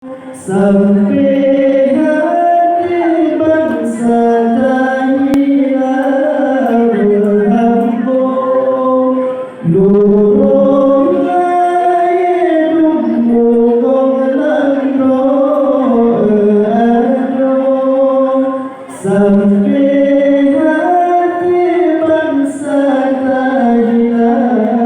Sampai hati bangsa tak hilang berhambung, lorong hidupmu menanggung. Sampai hati bangsa tak hilang,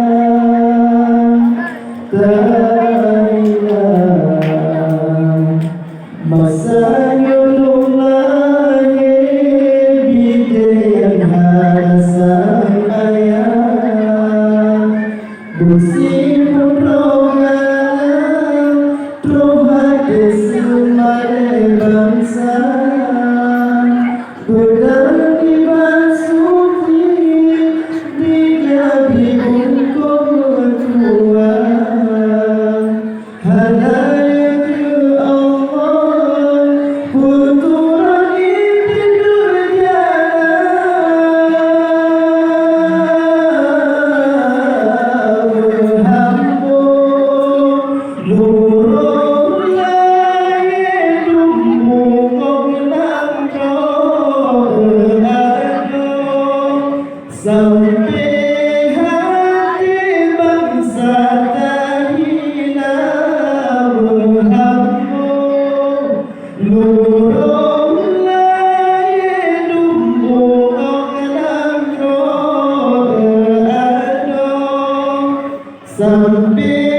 masa nyulung langit bidang hasang ayah bersih penolongan Tuhan semai bangsa berdaki basuki dia dibungkung Tuhan hanya sampai hati bangsa tak hilang berhambung, lorong hidupmu menanggung sampai